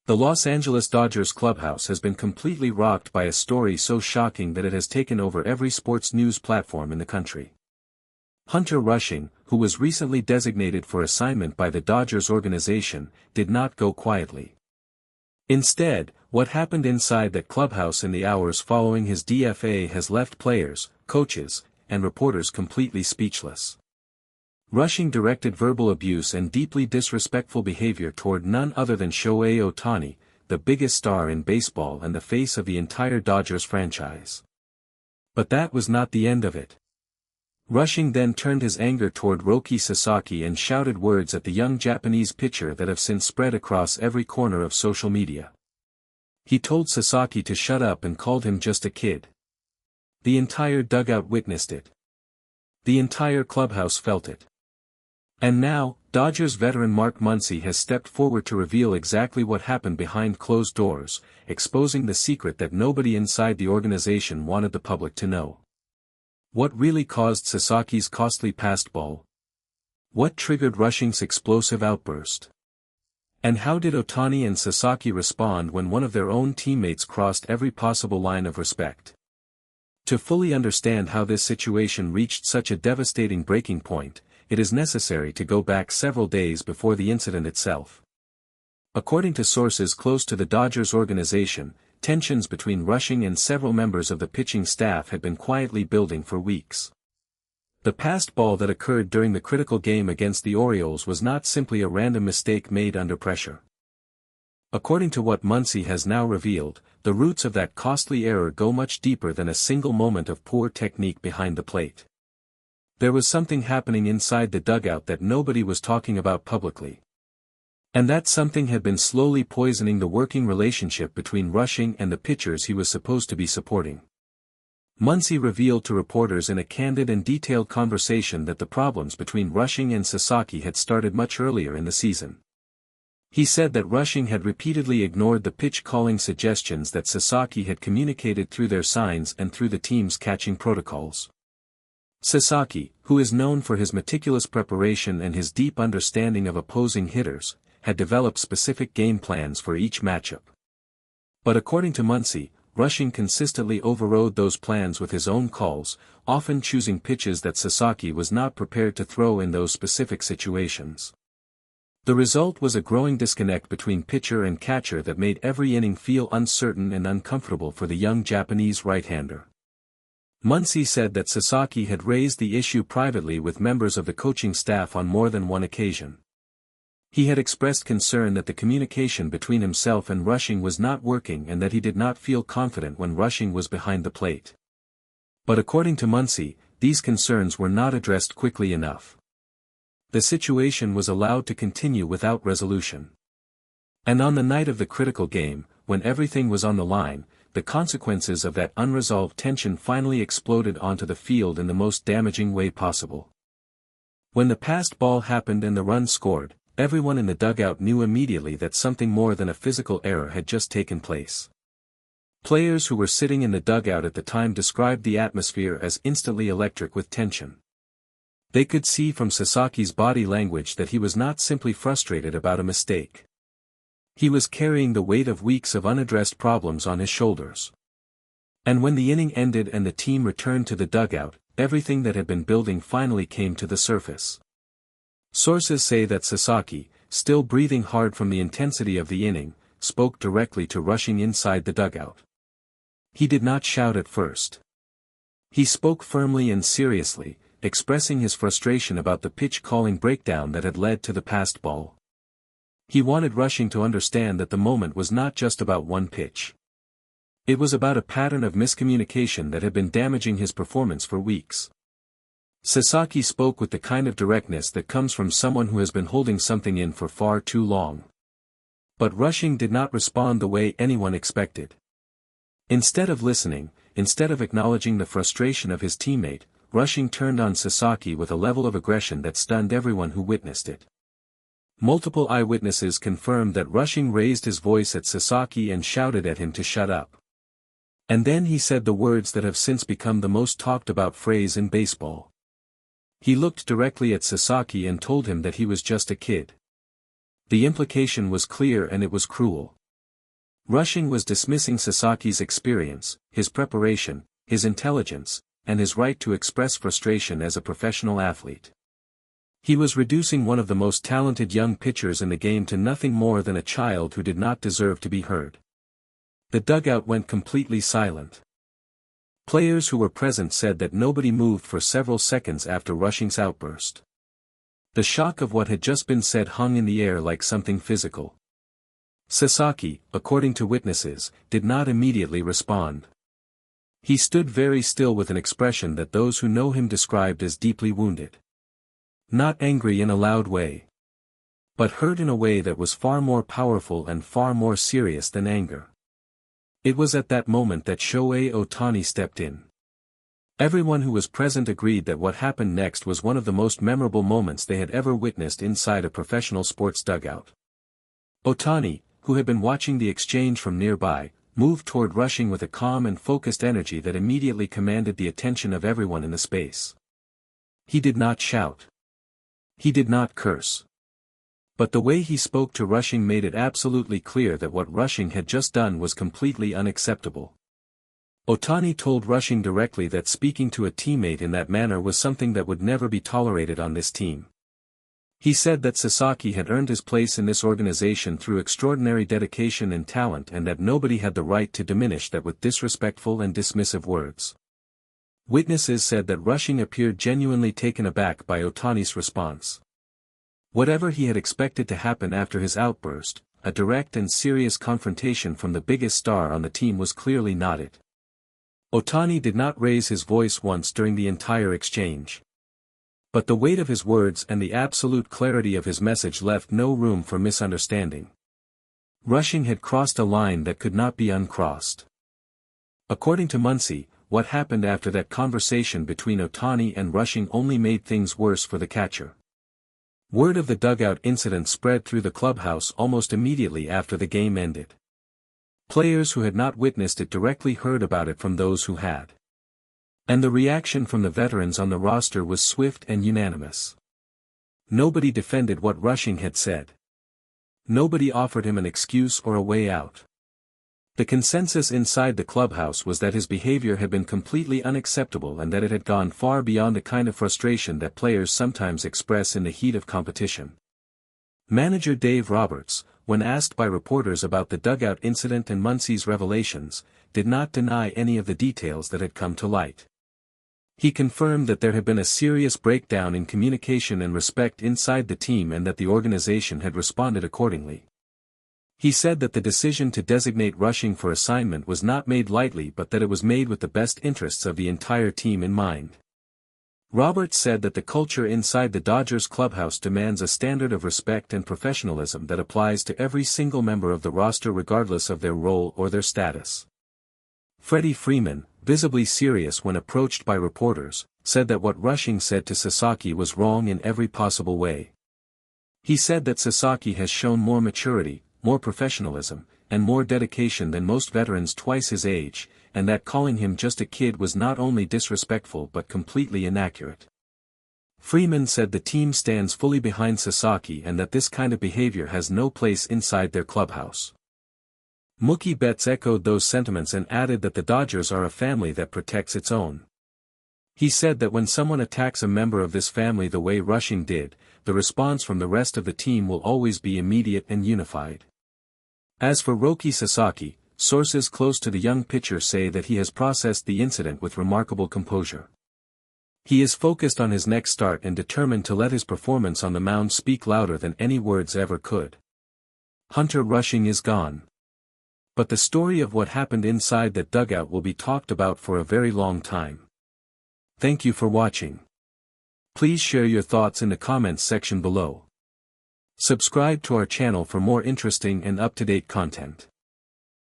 The Los Angeles Dodgers clubhouse has been completely rocked by a story so shocking that it has taken over every sports news platform in the country. Hunter Rushing, who was recently designated for assignment by the Dodgers organization, did not go quietly. Instead, what happened inside that clubhouse in the hours following his DFA has left players, coaches, and reporters completely speechless. Rushing directed verbal abuse and deeply disrespectful behavior toward none other than Shohei Ohtani, the biggest star in baseball and the face of the entire Dodgers franchise. But that was not the end of it. Rushing then turned his anger toward Roki Sasaki and shouted words at the young Japanese pitcher that have since spread across every corner of social media. He told Sasaki to shut up and called him just a kid. The entire dugout witnessed it. The entire clubhouse felt it. And now, Dodgers veteran Max Muncy has stepped forward to reveal exactly what happened behind closed doors, exposing the secret that nobody inside the organization wanted the public to know. What really caused Sasaki's costly passed ball? What triggered Rushing's explosive outburst? And how did Ohtani and Sasaki respond when one of their own teammates crossed every possible line of respect? To fully understand how this situation reached such a devastating breaking point, it is necessary to go back several days before the incident itself. According to sources close to the Dodgers organization, tensions between Rushing and several members of the pitching staff had been quietly building for weeks. The passed ball that occurred during the critical game against the Orioles was not simply a random mistake made under pressure. According to what Muncy has now revealed, the roots of that costly error go much deeper than a single moment of poor technique behind the plate. There was something happening inside the dugout that nobody was talking about publicly. And that something had been slowly poisoning the working relationship between Rushing and the pitchers he was supposed to be supporting. Muncy revealed to reporters in a candid and detailed conversation that the problems between Rushing and Sasaki had started much earlier in the season. He said that Rushing had repeatedly ignored the pitch-calling suggestions that Sasaki had communicated through their signs and through the team's catching protocols. Sasaki, who is known for his meticulous preparation and his deep understanding of opposing hitters, had developed specific game plans for each matchup. But according to Muncy, Rushing consistently overrode those plans with his own calls, often choosing pitches that Sasaki was not prepared to throw in those specific situations. The result was a growing disconnect between pitcher and catcher that made every inning feel uncertain and uncomfortable for the young Japanese right-hander. Muncy said that Sasaki had raised the issue privately with members of the coaching staff on more than one occasion. He had expressed concern that the communication between himself and Rushing was not working and that he did not feel confident when Rushing was behind the plate. But according to Muncy, these concerns were not addressed quickly enough. The situation was allowed to continue without resolution. And on the night of the critical game, when everything was on the line, the consequences of that unresolved tension finally exploded onto the field in the most damaging way possible. When the passed ball happened and the run scored, everyone in the dugout knew immediately that something more than a physical error had just taken place. Players who were sitting in the dugout at the time described the atmosphere as instantly electric with tension. They could see from Sasaki's body language that he was not simply frustrated about a mistake. He was carrying the weight of weeks of unaddressed problems on his shoulders. And when the inning ended and the team returned to the dugout, everything that had been building finally came to the surface. Sources say that Sasaki, still breathing hard from the intensity of the inning, spoke directly to Rushing inside the dugout. He did not shout at first. He spoke firmly and seriously, expressing his frustration about the pitch-calling breakdown that had led to the passed ball. He wanted Rushing to understand that the moment was not just about one pitch. It was about a pattern of miscommunication that had been damaging his performance for weeks. Sasaki spoke with the kind of directness that comes from someone who has been holding something in for far too long. But Rushing did not respond the way anyone expected. Instead of listening, instead of acknowledging the frustration of his teammate, Rushing turned on Sasaki with a level of aggression that stunned everyone who witnessed it. Multiple eyewitnesses confirmed that Rushing raised his voice at Sasaki and shouted at him to shut up. And then he said the words that have since become the most talked about phrase in baseball. He looked directly at Sasaki and told him that he was just a kid. The implication was clear and it was cruel. Rushing was dismissing Sasaki's experience, his preparation, his intelligence, and his right to express frustration as a professional athlete. He was reducing one of the most talented young pitchers in the game to nothing more than a child who did not deserve to be heard. The dugout went completely silent. Players who were present said that nobody moved for several seconds after Rushing's outburst. The shock of what had just been said hung in the air like something physical. Sasaki, according to witnesses, did not immediately respond. He stood very still with an expression that those who know him described as deeply wounded. Not angry in a loud way, but hurt in a way that was far more powerful and far more serious than anger. It was at that moment that Shohei Ohtani stepped in. Everyone who was present agreed that what happened next was one of the most memorable moments they had ever witnessed inside a professional sports dugout. Ohtani, who had been watching the exchange from nearby, moved toward Rushing with a calm and focused energy that immediately commanded the attention of everyone in the space. He did not shout. He did not curse. But the way he spoke to Rushing made it absolutely clear that what Rushing had just done was completely unacceptable. Ohtani told Rushing directly that speaking to a teammate in that manner was something that would never be tolerated on this team. He said that Sasaki had earned his place in this organization through extraordinary dedication and talent and that nobody had the right to diminish that with disrespectful and dismissive words. Witnesses said that Rushing appeared genuinely taken aback by Ohtani's response. Whatever he had expected to happen after his outburst, a direct and serious confrontation from the biggest star on the team was clearly not it. Ohtani did not raise his voice once during the entire exchange. But the weight of his words and the absolute clarity of his message left no room for misunderstanding. Rushing had crossed a line that could not be uncrossed. According to Muncy, what happened after that conversation between Ohtani and Rushing only made things worse for the catcher. Word of the dugout incident spread through the clubhouse almost immediately after the game ended. Players who had not witnessed it directly heard about it from those who had. And the reaction from the veterans on the roster was swift and unanimous. Nobody defended what Rushing had said. Nobody offered him an excuse or a way out. The consensus inside the clubhouse was that his behavior had been completely unacceptable and that it had gone far beyond the kind of frustration that players sometimes express in the heat of competition. Manager Dave Roberts, when asked by reporters about the dugout incident and Muncy's revelations, did not deny any of the details that had come to light. He confirmed that there had been a serious breakdown in communication and respect inside the team and that the organization had responded accordingly. He said that the decision to designate Rushing for assignment was not made lightly but that it was made with the best interests of the entire team in mind. Roberts said that the culture inside the Dodgers clubhouse demands a standard of respect and professionalism that applies to every single member of the roster regardless of their role or their status. Freddie Freeman, visibly serious when approached by reporters, said that what Rushing said to Sasaki was wrong in every possible way. He said that Sasaki has shown more maturity, more professionalism, and more dedication than most veterans twice his age, and that calling him just a kid was not only disrespectful but completely inaccurate. Freeman said the team stands fully behind Sasaki and that this kind of behavior has no place inside their clubhouse. Mookie Betts echoed those sentiments and added that the Dodgers are a family that protects its own. He said that when someone attacks a member of this family the way Rushing did, the response from the rest of the team will always be immediate and unified. As for Roki Sasaki, sources close to the young pitcher say that he has processed the incident with remarkable composure. He is focused on his next start and determined to let his performance on the mound speak louder than any words ever could. Hunter Rushing is gone. But the story of what happened inside that dugout will be talked about for a very long time. Thank you for watching. Please share your thoughts in the comments section below. Subscribe to our channel for more interesting and up-to-date content.